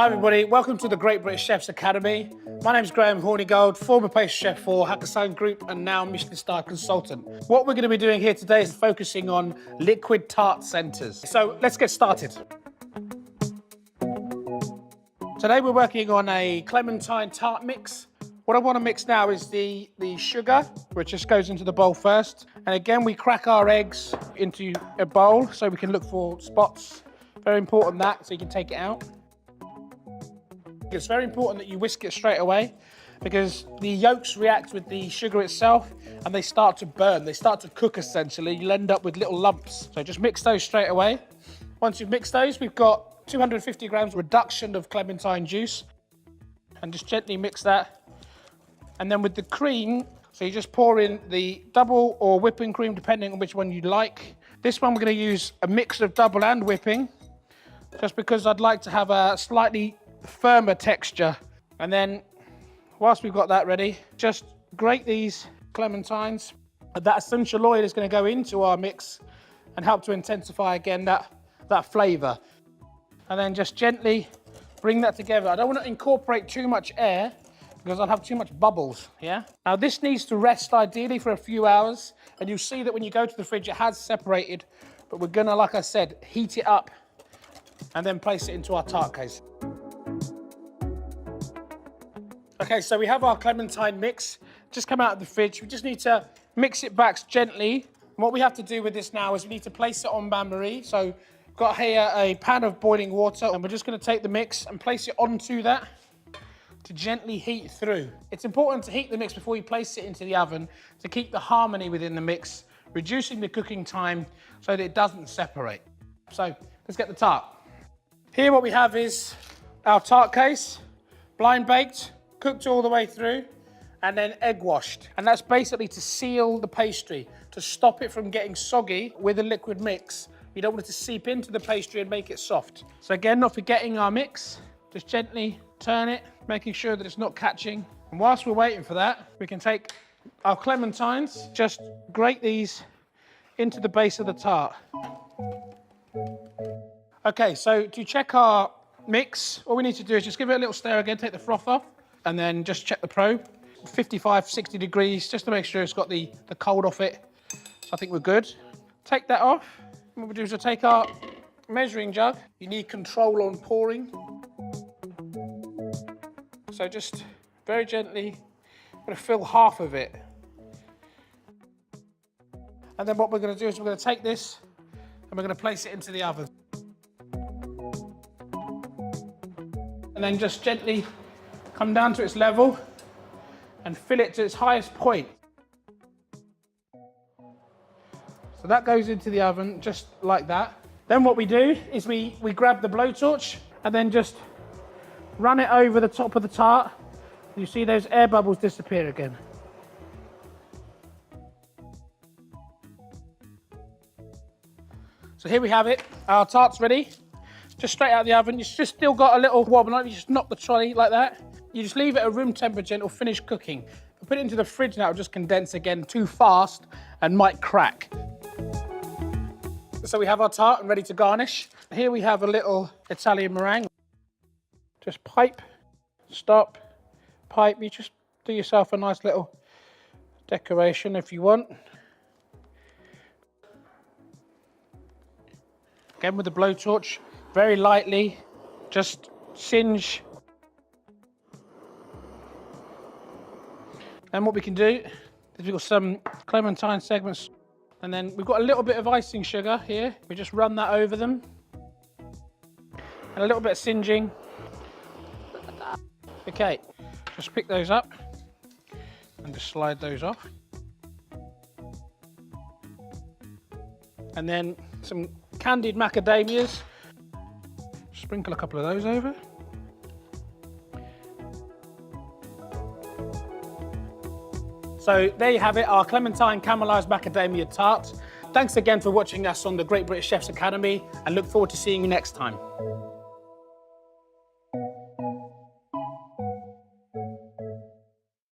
Hi everybody, welcome to the Great British Chefs Academy. My name is Hornigold, former pastry chef for Hakkasan Group and now Michelin star consultant. What we're going to be doing here today is focusing on liquid tart centres. So let's get started. Today we're working on a Clementine Tart mix. What I want to mix now is the sugar, which just goes into the bowl first. And again, we crack our eggs into a bowl so we can look for spots. Very important that, so you can take it out. It's very important that you whisk it straight away because the yolks react with the sugar itself and they start to burn. They start to cook essentially. You'll end up with little lumps. So just mix those straight away. Once you've mixed those, we've got 250 grams reduction of clementine juice and just gently mix that. And then with the cream, so you just pour in the double or whipping cream depending on which one you like. This one we're going to use a mix of double and whipping just because I'd like to have a slightly firmer texture. And then whilst we've got that ready, just grate these clementines. That essential oil is going to go into our mix and help to intensify again that flavour. And then just gently bring that together. I don't want to incorporate too much air because I'll have too much bubbles, yeah? Now this needs to rest ideally for a few hours and you'll see that when you go to the fridge it has separated, but we're gonna, like I said, heat it up and then place it into our tart case. Okay, so we have our clementine mix, just come out of the fridge. We just need to mix it back gently. And what we have to do with this now is we need to place it on bain-marie. So we've got here a pan of boiling water and we're just gonna take the mix and place it onto that to gently heat through. It's important to heat the mix before you place it into the oven to keep the harmony within the mix, reducing the cooking time so that it doesn't separate. So let's get the tart. Here what we have is our tart case, blind baked, cooked all the way through, and then egg washed. And that's basically to seal the pastry, to stop it from getting soggy with a liquid mix. You don't want it to seep into the pastry and make it soft. So again, not forgetting our mix, just gently turn it, making sure that it's not catching. And whilst we're waiting for that, we can take our clementines, just grate these into the base of the tart. Okay, so to check our mix, all we need to do is just give it a little stir again, take the froth off, and then just check the probe. 55, 60 degrees, just to make sure it's got the cold off it. So I think we're good. Take that off. What we'll do is we'll take our measuring jug. You need control on pouring. So just very gently, I'm gonna fill half of it. And then what we're gonna do is we're gonna take this and we're gonna place it into the oven. And then just gently come down to its level and fill it to its highest point. So that goes into the oven just like that. Then what we do is we grab the blowtorch and then just run it over the top of the tart. You see those air bubbles disappear again. So here we have it. Our tart's ready. Just straight out of the oven. You've just still got a little wobble on it. You just knock the trolley like that. You just leave it at room temperature and it'll finish cooking. If you put it into the fridge now, it'll just condense again too fast and might crack. So we have our tart and ready to garnish. Here we have a little Italian meringue. Just pipe, stop, pipe. You just do yourself a nice little decoration if you want. Again with the blowtorch, very lightly, just singe. And what we can do is we've got some clementine segments and then we've got a little bit of icing sugar here. We just run that over them. And a little bit of singeing. Okay, just pick those up and just slide those off. And then some candied macadamias. Sprinkle a couple of those over. So there you have it, our Clementine Caramelised Macadamia Tart. Thanks again for watching us on the Great British Chefs Academy and look forward to seeing you next time.